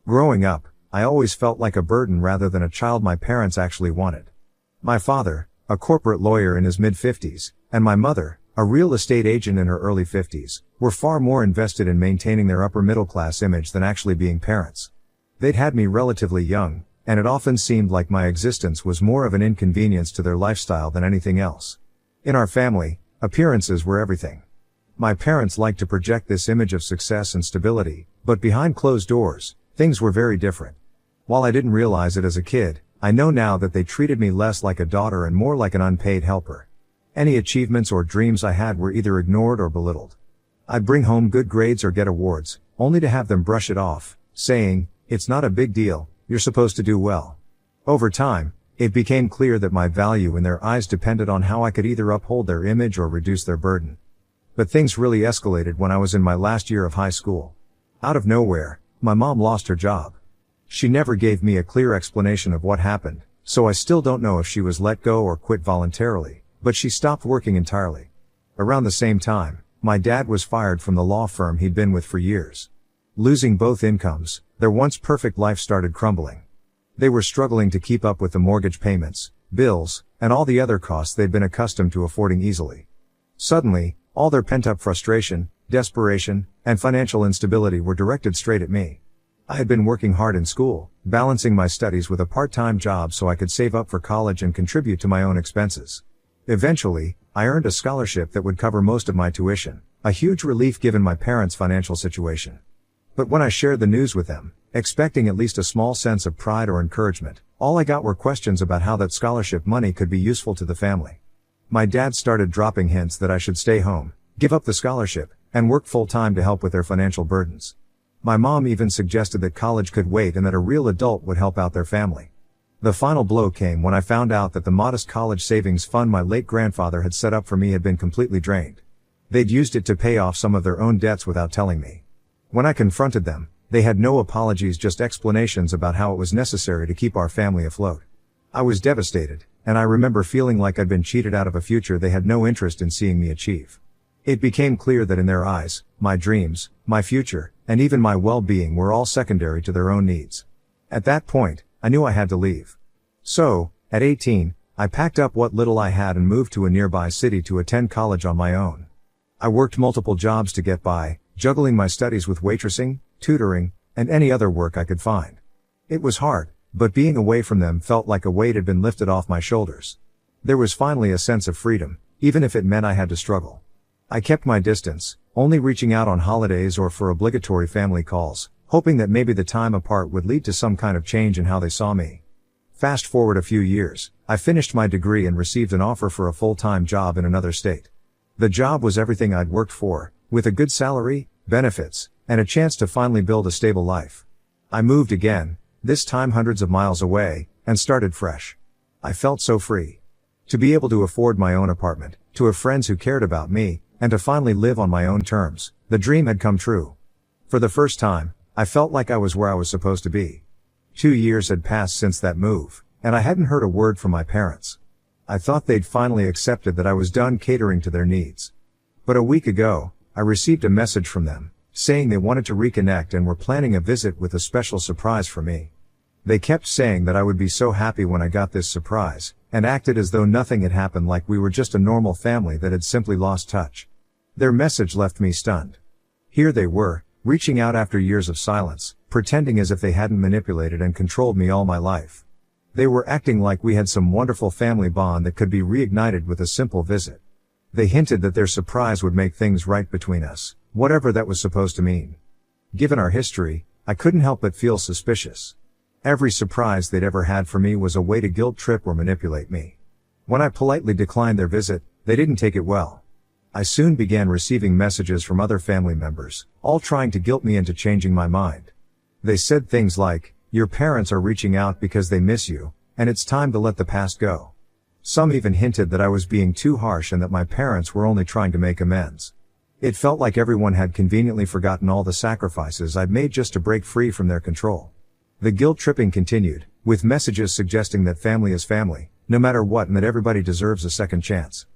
Growing up, I always felt like a burden rather than a child my parents actually wanted. My father, a corporate lawyer in his mid-50s, and my mother, a real estate agent in her early 50s, were far more invested in maintaining their upper middle class image than actually being parents. They'd had me relatively young, and it often seemed like my existence was more of an inconvenience to their lifestyle than anything else. In our family, appearances were everything. My parents liked to project this image of success and stability, but behind closed doors, things were very different. While I didn't realize it as a kid, I know now that they treated me less like a daughter and more like an unpaid helper. Any achievements or dreams I had were either ignored or belittled. I'd bring home good grades or get awards, only to have them brush it off, saying, "It's not a big deal, you're supposed to do well." Over time, it became clear that my value in their eyes depended on how I could either uphold their image or reduce their burden. But things really escalated when I was in my last year of high school. Out of nowhere, my mom lost her job. She never gave me a clear explanation of what happened, so I still don't know if she was let go or quit voluntarily, but she stopped working entirely. Around the same time, my dad was fired from the law firm he'd been with for years. Losing both incomes, their once perfect life started crumbling. They were struggling to keep up with the mortgage payments, bills, and all the other costs they'd been accustomed to affording easily. Suddenly, all their pent-up frustration, desperation, and financial instability were directed straight at me. I had been working hard in school, balancing my studies with a part-time job so I could save up for college and contribute to my own expenses. Eventually, I earned a scholarship that would cover most of my tuition, a huge relief given my parents' financial situation. But when I shared the news with them, expecting at least a small sense of pride or encouragement, all I got were questions about how that scholarship money could be useful to the family. My dad started dropping hints that I should stay home, give up the scholarship, and work full-time to help with their financial burdens. My mom even suggested that college could wait and that a real adult would help out their family. The final blow came when I found out that the modest college savings fund my late grandfather had set up for me had been completely drained. They'd used it to pay off some of their own debts without telling me. When I confronted them, they had no apologies, just explanations about how it was necessary to keep our family afloat. I was devastated, and I remember feeling like I'd been cheated out of a future they had no interest in seeing me achieve. It became clear that in their eyes, my dreams, my future, and even my well-being were all secondary to their own needs. At that point, I knew I had to leave. So, at 18, I packed up what little I had and moved to a nearby city to attend college on my own. I worked multiple jobs to get by, juggling my studies with waitressing, tutoring, and any other work I could find. It was hard, but being away from them felt like a weight had been lifted off my shoulders. There was finally a sense of freedom, even if it meant I had to struggle. I kept my distance, only reaching out on holidays or for obligatory family calls, hoping that maybe the time apart would lead to some kind of change in how they saw me. Fast forward a few years, I finished my degree and received an offer for a full-time job in another state. The job was everything I'd worked for, with a good salary, benefits, and a chance to finally build a stable life. I moved again, this time hundreds of miles away, and started fresh. I felt so free. To be able to afford my own apartment, to have friends who cared about me, and to finally live on my own terms, the dream had come true. For the first time, I felt like I was where I was supposed to be. 2 years had passed since that move, and I hadn't heard a word from my parents. I thought they'd finally accepted that I was done catering to their needs. But a week ago, I received a message from them, saying they wanted to reconnect and were planning a visit with a special surprise for me. They kept saying that I would be so happy when I got this surprise, and acted as though nothing had happened, like we were just a normal family that had simply lost touch. Their message left me stunned. Here they were, reaching out after years of silence, pretending as if they hadn't manipulated and controlled me all my life. They were acting like we had some wonderful family bond that could be reignited with a simple visit. They hinted that their surprise would make things right between us, whatever that was supposed to mean. Given our history, I couldn't help but feel suspicious. Every surprise they'd ever had for me was a way to guilt trip or manipulate me. When I politely declined their visit, they didn't take it well. I soon began receiving messages from other family members, all trying to guilt me into changing my mind. They said things like, "Your parents are reaching out because they miss you, and it's time to let the past go." Some even hinted that I was being too harsh and that my parents were only trying to make amends. It felt like everyone had conveniently forgotten all the sacrifices I'd made just to break free from their control. The guilt tripping continued, with messages suggesting that family is family, no matter what, and that everybody deserves a second chance.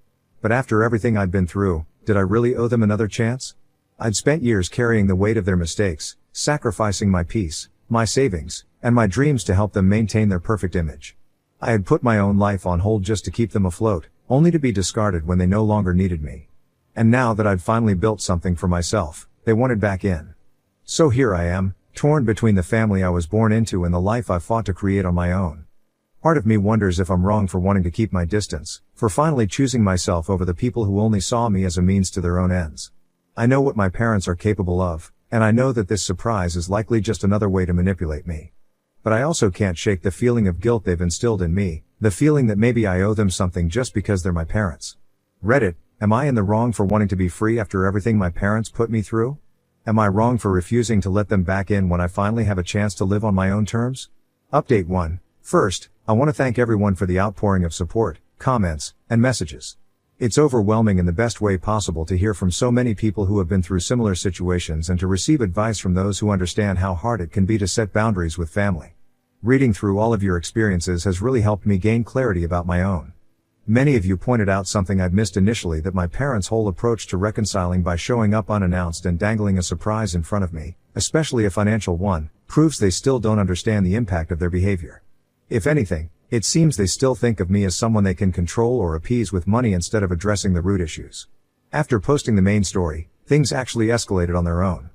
But after everything I'd been through, did I really owe them another chance? I'd spent years carrying the weight of their mistakes, sacrificing my peace, my savings, and my dreams to help them maintain their perfect image. I had put my own life on hold just to keep them afloat, only to be discarded when they no longer needed me. And now that I'd finally built something for myself, they wanted back in. So here I am, torn between the family I was born into and the life I fought to create on my own. Part of me wonders if I'm wrong for wanting to keep my distance, for finally choosing myself over the people who only saw me as a means to their own ends. I know what my parents are capable of, and I know that this surprise is likely just another way to manipulate me. But I also can't shake the feeling of guilt they've instilled in me, the feeling that maybe I owe them something just because they're my parents. Reddit, am I in the wrong for wanting to be free after everything my parents put me through? Am I wrong for refusing to let them back in when I finally have a chance to live on my own terms? Update 1. First, I want to thank everyone for the outpouring of support, comments, and messages. It's overwhelming in the best way possible to hear from so many people who have been through similar situations and to receive advice from those who understand how hard it can be to set boundaries with family. Reading through all of your experiences has really helped me gain clarity about my own. Many of you pointed out something I'd missed initially, that my parents' whole approach to reconciling by showing up unannounced and dangling a surprise in front of me, especially a financial one, proves they still don't understand the impact of their behavior. If anything, it seems they still think of me as someone they can control or appease with money instead of addressing the root issues. After posting the main story, things actually escalated on their own.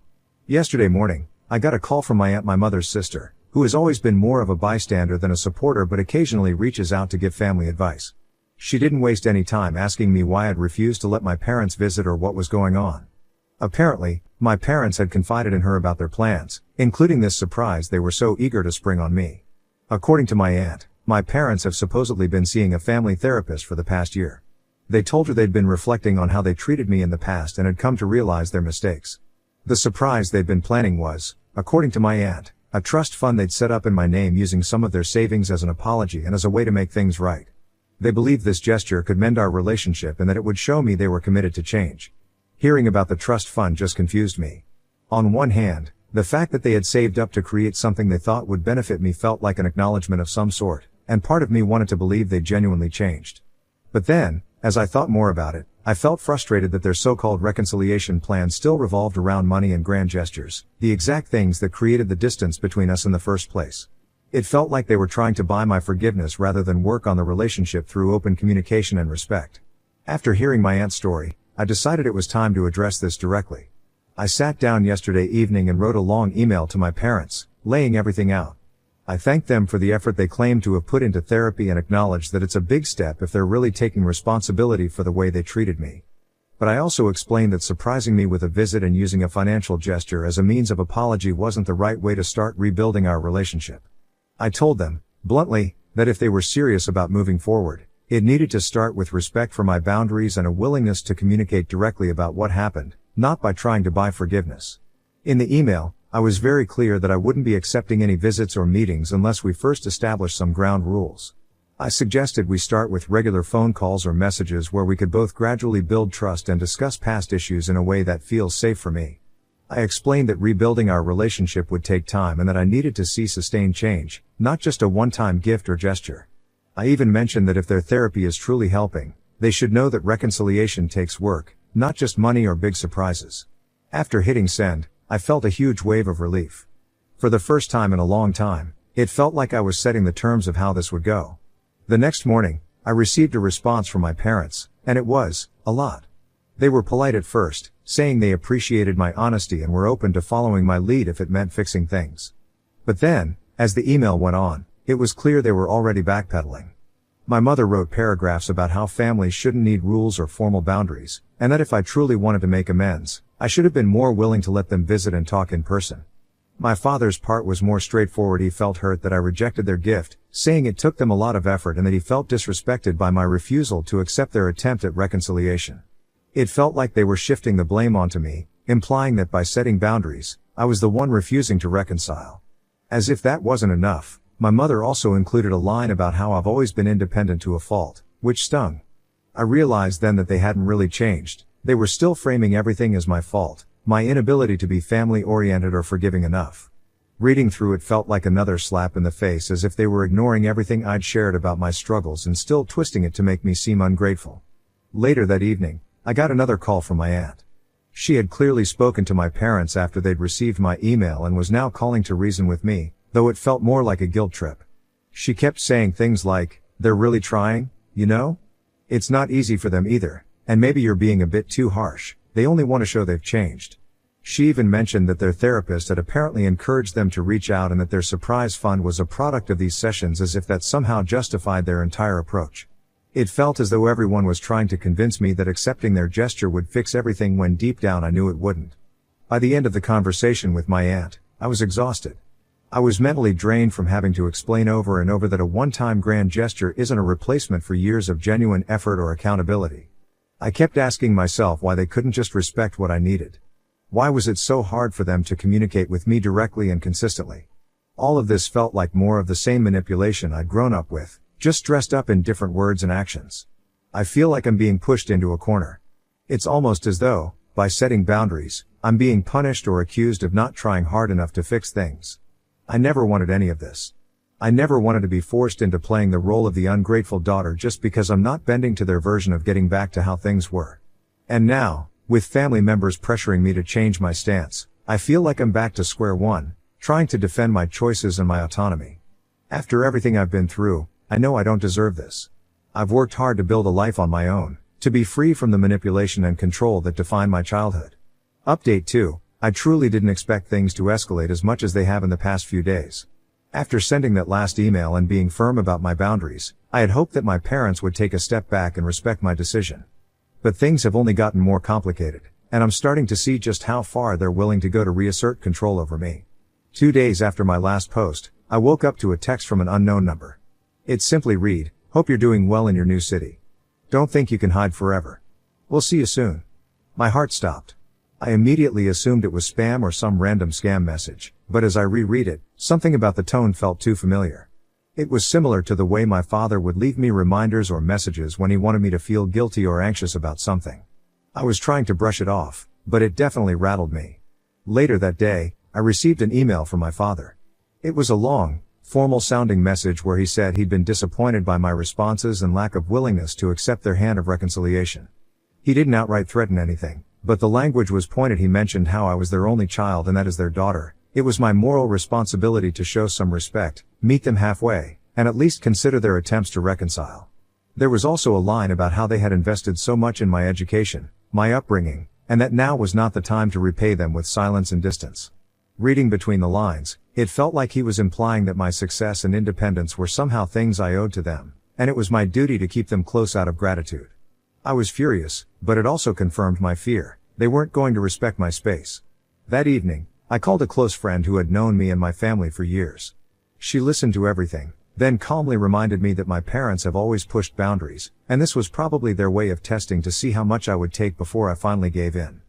Yesterday morning, I got a call from my aunt, my mother's sister, who has always been more of a bystander than a supporter but occasionally reaches out to give family advice. She didn't waste any time asking me why I'd refused to let my parents visit or what was going on. Apparently, my parents had confided in her about their plans, including this surprise they were so eager to spring on me. According to my aunt, my parents have supposedly been seeing a family therapist for the past year. They told her they'd been reflecting on how they treated me in the past and had come to realize their mistakes. The surprise they'd been planning was, according to my aunt, a trust fund they'd set up in my name using some of their savings as an apology and as a way to make things right. They believed this gesture could mend our relationship and that it would show me they were committed to change. Hearing about the trust fund just confused me. On one hand, the fact that they had saved up to create something they thought would benefit me felt like an acknowledgement of some sort, and part of me wanted to believe they genuinely changed. But then, as I thought more about it, I felt frustrated that their so-called reconciliation plan still revolved around money and grand gestures, the exact things that created the distance between us in the first place. It felt like they were trying to buy my forgiveness rather than work on the relationship through open communication and respect. After hearing my aunt's story, I decided it was time to address this directly. I sat down yesterday evening and wrote a long email to my parents, laying everything out. I thanked them for the effort they claim to have put into therapy and acknowledged that it's a big step if they're really taking responsibility for the way they treated me. But I also explained that surprising me with a visit and using a financial gesture as a means of apology wasn't the right way to start rebuilding our relationship. I told them, bluntly, that if they were serious about moving forward, it needed to start with respect for my boundaries and a willingness to communicate directly about what happened, not by trying to buy forgiveness. In the email, I was very clear that I wouldn't be accepting any visits or meetings unless we first established some ground rules. I suggested we start with regular phone calls or messages where we could both gradually build trust and discuss past issues in a way that feels safe for me. I explained that rebuilding our relationship would take time and that I needed to see sustained change, not just a one-time gift or gesture. I even mentioned that if their therapy is truly helping, they should know that reconciliation takes work, not just money or big surprises. After hitting send, I felt a huge wave of relief. For the first time in a long time, it felt like I was setting the terms of how this would go. The next morning, I received a response from my parents, and it was a lot. They were polite at first, saying they appreciated my honesty and were open to following my lead if it meant fixing things. But then, as the email went on, it was clear they were already backpedaling. My mother wrote paragraphs about how families shouldn't need rules or formal boundaries, and that if I truly wanted to make amends, I should have been more willing to let them visit and talk in person. My father's part was more straightforward. He felt hurt that I rejected their gift, saying it took them a lot of effort and that he felt disrespected by my refusal to accept their attempt at reconciliation. It felt like they were shifting the blame onto me, implying that by setting boundaries, I was the one refusing to reconcile. As if that wasn't enough, my mother also included a line about how I've always been independent to a fault, which stung. I realized then that they hadn't really changed. They were still framing everything as my fault, my inability to be family-oriented or forgiving enough. Reading through it felt like another slap in the face, as if they were ignoring everything I'd shared about my struggles and still twisting it to make me seem ungrateful. Later that evening, I got another call from my aunt. She had clearly spoken to my parents after they'd received my email and was now calling to reason with me, though it felt more like a guilt trip. She kept saying things like, "They're really trying, you know? It's not easy for them either, and maybe you're being a bit too harsh, they only want to show they've changed." She even mentioned that their therapist had apparently encouraged them to reach out and that their surprise fund was a product of these sessions, as if that somehow justified their entire approach. It felt as though everyone was trying to convince me that accepting their gesture would fix everything when deep down I knew it wouldn't. By the end of the conversation with my aunt, I was exhausted. I was mentally drained from having to explain over and over that a one-time grand gesture isn't a replacement for years of genuine effort or accountability. I kept asking myself why they couldn't just respect what I needed. Why was it so hard for them to communicate with me directly and consistently? All of this felt like more of the same manipulation I'd grown up with, just dressed up in different words and actions. I feel like I'm being pushed into a corner. It's almost as though, by setting boundaries, I'm being punished or accused of not trying hard enough to fix things. I never wanted any of this. I never wanted to be forced into playing the role of the ungrateful daughter just because I'm not bending to their version of getting back to how things were. And now, with family members pressuring me to change my stance, I feel like I'm back to square one, trying to defend my choices and my autonomy. After everything I've been through, I know I don't deserve this. I've worked hard to build a life on my own, to be free from the manipulation and control that defined my childhood. Update 2. I truly didn't expect things to escalate as much as they have in the past few days. After sending that last email and being firm about my boundaries, I had hoped that my parents would take a step back and respect my decision. But things have only gotten more complicated, and I'm starting to see just how far they're willing to go to reassert control over me. 2 days after my last post, I woke up to a text from an unknown number. It simply read, "Hope you're doing well in your new city. Don't think you can hide forever. We'll see you soon." My heart stopped. I immediately assumed it was spam or some random scam message, but as I reread it, something about the tone felt too familiar. It was similar to the way my father would leave me reminders or messages when he wanted me to feel guilty or anxious about something. I was trying to brush it off, but it definitely rattled me. Later that day, I received an email from my father. It was a long, formal-sounding message where he said he'd been disappointed by my responses and lack of willingness to accept their hand of reconciliation. He didn't outright threaten anything, but the language was pointed. He mentioned how I was their only child and that as their daughter, it was my moral responsibility to show some respect, meet them halfway, and at least consider their attempts to reconcile. There was also a line about how they had invested so much in my education, my upbringing, and that now was not the time to repay them with silence and distance. Reading between the lines, it felt like he was implying that my success and independence were somehow things I owed to them, and it was my duty to keep them close out of gratitude. I was furious, but it also confirmed my fear. They weren't going to respect my space. That evening, I called a close friend who had known me and my family for years. She listened to everything, then calmly reminded me that my parents have always pushed boundaries, and this was probably their way of testing to see how much I would take before I finally gave in.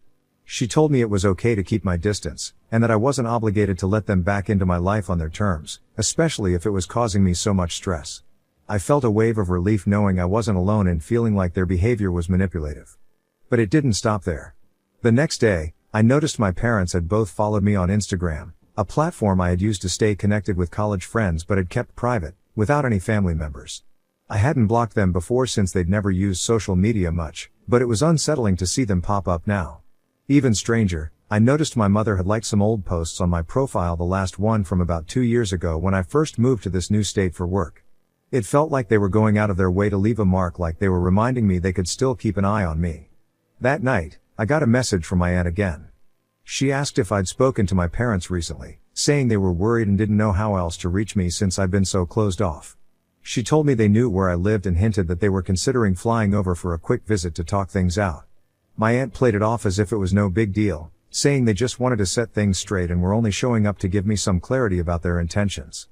She told me it was okay to keep my distance, and that I wasn't obligated to let them back into my life on their terms, especially if it was causing me so much stress. I felt a wave of relief knowing I wasn't alone in feeling like their behavior was manipulative. But it didn't stop there. The next day, I noticed my parents had both followed me on Instagram, a platform I had used to stay connected with college friends but had kept private, without any family members. I hadn't blocked them before since they'd never used social media much, but it was unsettling to see them pop up now. Even stranger, I noticed my mother had liked some old posts on my profile, the last one from about 2 years ago when I first moved to this new state for work. It felt like they were going out of their way to leave a mark, like they were reminding me they could still keep an eye on me. That night, I got a message from my aunt again. She asked if I'd spoken to my parents recently, saying they were worried and didn't know how else to reach me since I'd been so closed off. She told me they knew where I lived and hinted that they were considering flying over for a quick visit to talk things out. My aunt played it off as if it was no big deal, saying they just wanted to set things straight and were only showing up to give me some clarity about their intentions.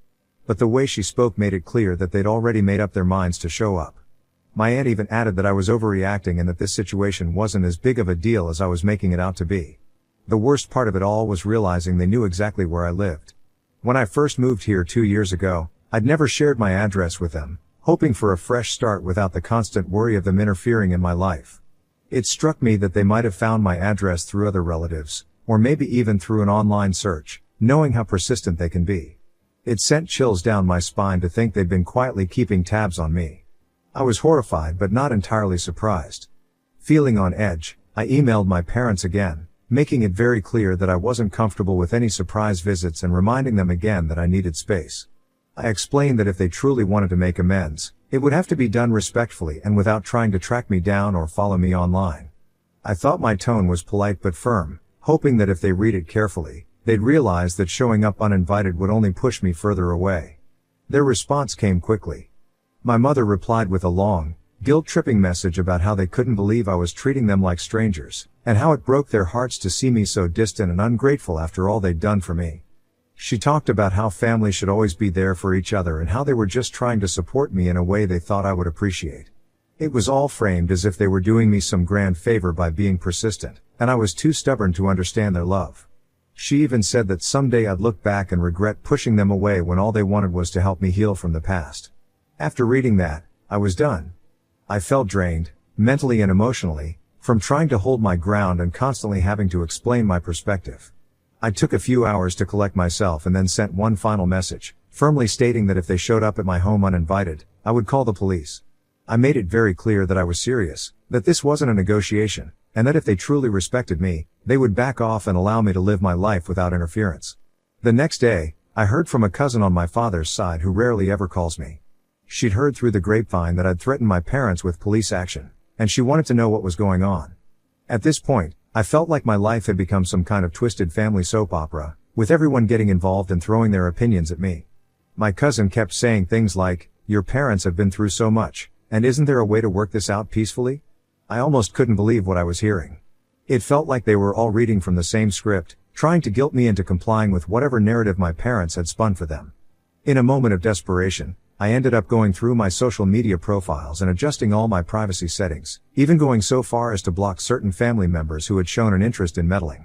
But the way she spoke made it clear that they'd already made up their minds to show up. My aunt even added that I was overreacting and that this situation wasn't as big of a deal as I was making it out to be. The worst part of it all was realizing they knew exactly where I lived. When I first moved here 2 years ago, I'd never shared my address with them, hoping for a fresh start without the constant worry of them interfering in my life. It struck me that they might have found my address through other relatives, or maybe even through an online search, knowing how persistent they can be. It sent chills down my spine to think they'd been quietly keeping tabs on me. I was horrified but not entirely surprised. Feeling on edge, I emailed my parents again, making it very clear that I wasn't comfortable with any surprise visits and reminding them again that I needed space. I explained that if they truly wanted to make amends, it would have to be done respectfully and without trying to track me down or follow me online. I thought my tone was polite but firm, hoping that if they read it carefully, they'd realize that showing up uninvited would only push me further away. Their response came quickly. My mother replied with a long, guilt-tripping message about how they couldn't believe I was treating them like strangers, and how it broke their hearts to see me so distant and ungrateful after all they'd done for me. She talked about how family should always be there for each other and how they were just trying to support me in a way they thought I would appreciate. It was all framed as if they were doing me some grand favor by being persistent, and I was too stubborn to understand their love. She even said that someday I'd look back and regret pushing them away when all they wanted was to help me heal from the past. After reading that, I was done. I felt drained, mentally and emotionally, from trying to hold my ground and constantly having to explain my perspective. I took a few hours to collect myself and then sent one final message, firmly stating that if they showed up at my home uninvited, I would call the police. I made it very clear that I was serious, that this wasn't a negotiation, and that if they truly respected me, they would back off and allow me to live my life without interference. The next day, I heard from a cousin on my father's side who rarely ever calls me. She'd heard through the grapevine that I'd threatened my parents with police action, and she wanted to know what was going on. At this point, I felt like my life had become some kind of twisted family soap opera, with everyone getting involved and throwing their opinions at me. My cousin kept saying things like, "Your parents have been through so much, and isn't there a way to work this out peacefully?" I almost couldn't believe what I was hearing. It felt like they were all reading from the same script, trying to guilt me into complying with whatever narrative my parents had spun for them. In a moment of desperation, I ended up going through my social media profiles and adjusting all my privacy settings, even going so far as to block certain family members who had shown an interest in meddling.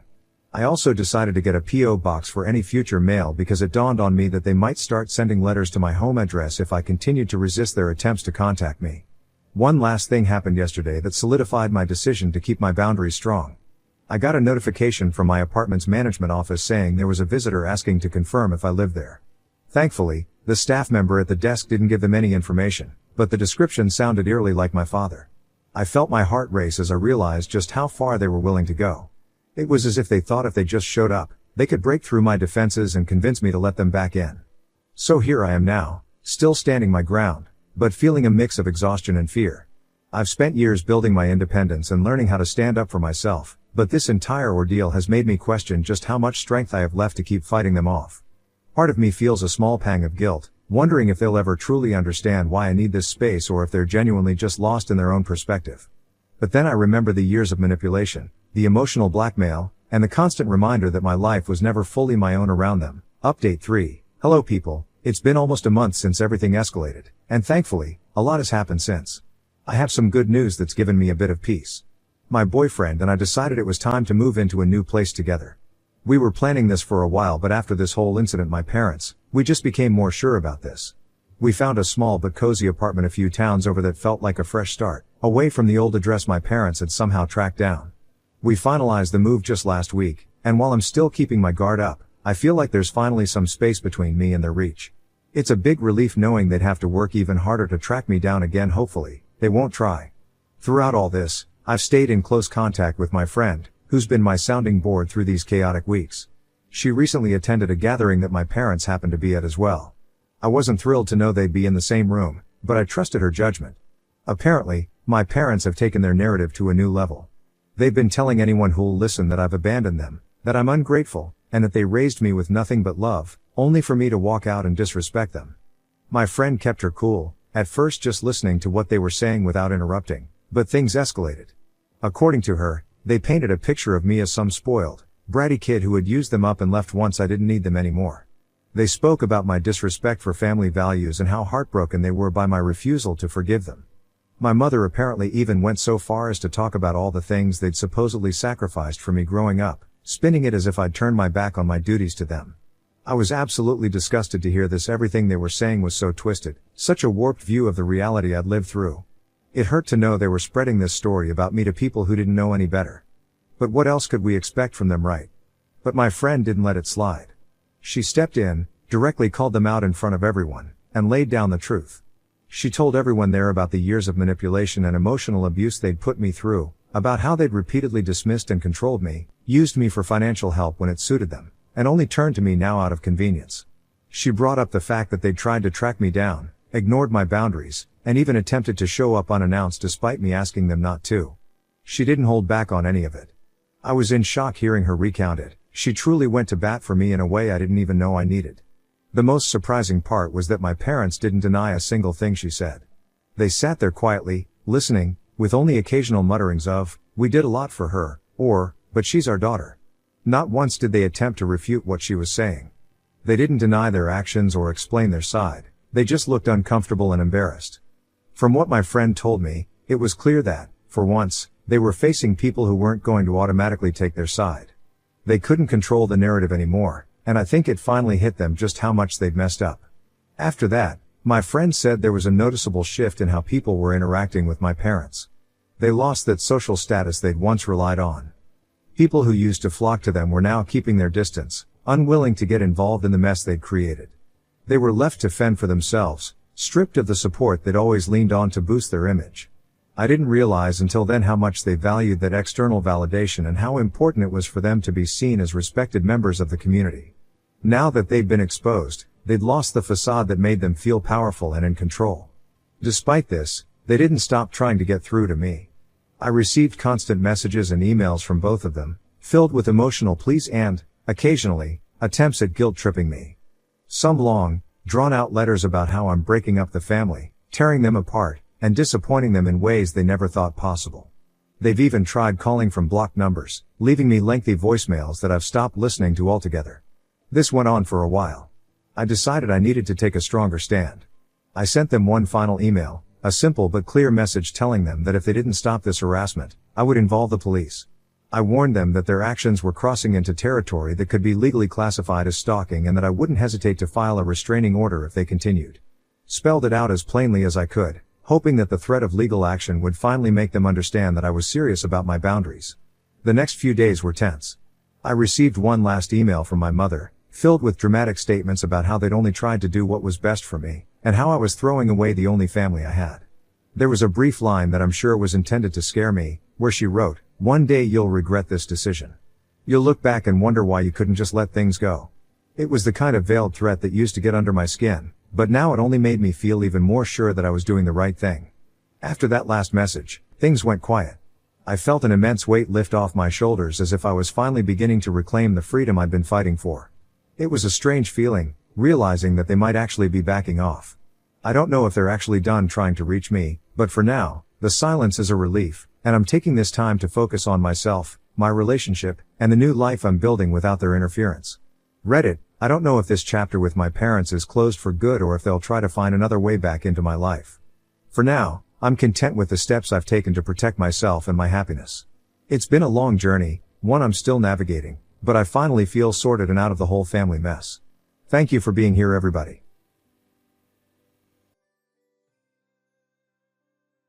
I also decided to get a P.O. box for any future mail because it dawned on me that they might start sending letters to my home address if I continued to resist their attempts to contact me. One last thing happened yesterday that solidified my decision to keep my boundaries strong. I got a notification from my apartment's management office saying there was a visitor asking to confirm if I lived there. Thankfully, the staff member at the desk didn't give them any information, but the description sounded eerily like my father. I felt my heart race as I realized just how far they were willing to go. It was as if they thought if they just showed up, they could break through my defenses and convince me to let them back in. So here I am now, still standing my ground, but feeling a mix of exhaustion and fear. I've spent years building my independence and learning how to stand up for myself, but this entire ordeal has made me question just how much strength I have left to keep fighting them off. Part of me feels a small pang of guilt, wondering if they'll ever truly understand why I need this space or if they're genuinely just lost in their own perspective. But then I remember the years of manipulation, the emotional blackmail, and the constant reminder that my life was never fully my own around them. Update 3. Hello people, it's been almost a month since everything escalated, and thankfully, a lot has happened since. I have some good news that's given me a bit of peace. My boyfriend and I decided it was time to move into a new place together. We were planning this for a while, but after this whole incident we just became more sure about this. We found a small but cozy apartment a few towns over that felt like a fresh start, away from the old address my parents had somehow tracked down. We finalized the move just last week, and while I'm still keeping my guard up, I feel like there's finally some space between me and their reach. It's a big relief knowing they'd have to work even harder to track me down again. Hopefully, they won't try. Throughout all this, I've stayed in close contact with my friend, who's been my sounding board through these chaotic weeks. She recently attended a gathering that my parents happened to be at as well. I wasn't thrilled to know they'd be in the same room, but I trusted her judgment. Apparently, my parents have taken their narrative to a new level. They've been telling anyone who'll listen that I've abandoned them, that I'm ungrateful, and that they raised me with nothing but love, only for me to walk out and disrespect them. My friend kept her cool, at first just listening to what they were saying without interrupting, but things escalated. According to her, they painted a picture of me as some spoiled, bratty kid who had used them up and left once I didn't need them anymore. They spoke about my disrespect for family values and how heartbroken they were by my refusal to forgive them. My mother apparently even went so far as to talk about all the things they'd supposedly sacrificed for me growing up, spinning it as if I'd turned my back on my duties to them. I was absolutely disgusted to hear this. Everything they were saying was so twisted, such a warped view of the reality I'd lived through. It hurt to know they were spreading this story about me to people who didn't know any better. But what else could we expect from them, right? But my friend didn't let it slide. She stepped in, directly called them out in front of everyone, and laid down the truth. She told everyone there about the years of manipulation and emotional abuse they'd put me through, about how they'd repeatedly dismissed and controlled me, used me for financial help when it suited them, and only turned to me now out of convenience. She brought up the fact that they'd tried to track me down, ignored my boundaries, and even attempted to show up unannounced despite me asking them not to. She didn't hold back on any of it. I was in shock hearing her recount it. She truly went to bat for me in a way I didn't even know I needed. The most surprising part was that my parents didn't deny a single thing she said. They sat there quietly, listening, with only occasional mutterings of, "We did a lot for her," or, "But she's our daughter." Not once did they attempt to refute what she was saying. They didn't deny their actions or explain their side, they just looked uncomfortable and embarrassed. From what my friend told me, it was clear that, for once, they were facing people who weren't going to automatically take their side. They couldn't control the narrative anymore, and I think it finally hit them just how much they'd messed up. After that, my friend said there was a noticeable shift in how people were interacting with my parents. They lost that social status they'd once relied on. People who used to flock to them were now keeping their distance, unwilling to get involved in the mess they'd created. They were left to fend for themselves, stripped of the support they'd always leaned on to boost their image. I didn't realize until then how much they valued that external validation and how important it was for them to be seen as respected members of the community. Now that they'd been exposed, they'd lost the facade that made them feel powerful and in control. Despite this, they didn't stop trying to get through to me. I received constant messages and emails from both of them, filled with emotional pleas and, occasionally, attempts at guilt-tripping me. Some long, drawn-out letters about how I'm breaking up the family, tearing them apart, and disappointing them in ways they never thought possible. They've even tried calling from blocked numbers, leaving me lengthy voicemails that I've stopped listening to altogether. This went on for a while. I decided I needed to take a stronger stand. I sent them one final email, a simple but clear message telling them that if they didn't stop this harassment, I would involve the police. I warned them that their actions were crossing into territory that could be legally classified as stalking and that I wouldn't hesitate to file a restraining order if they continued. Spelled it out as plainly as I could, hoping that the threat of legal action would finally make them understand that I was serious about my boundaries. The next few days were tense. I received one last email from my mother, filled with dramatic statements about how they'd only tried to do what was best for me, and how I was throwing away the only family I had. There was a brief line that I'm sure was intended to scare me, where she wrote, "One day you'll regret this decision. You'll look back and wonder why you couldn't just let things go." It was the kind of veiled threat that used to get under my skin, but now it only made me feel even more sure that I was doing the right thing. After that last message, things went quiet. I felt an immense weight lift off my shoulders as if I was finally beginning to reclaim the freedom I'd been fighting for. It was a strange feeling, realizing that they might actually be backing off. I don't know if they're actually done trying to reach me, but for now, the silence is a relief, and I'm taking this time to focus on myself, my relationship, and the new life I'm building without their interference. Reddit, I don't know if this chapter with my parents is closed for good or if they'll try to find another way back into my life. For now, I'm content with the steps I've taken to protect myself and my happiness. It's been a long journey, one I'm still navigating, but I finally feel sorted and out of the whole family mess. Thank you for being here, everybody.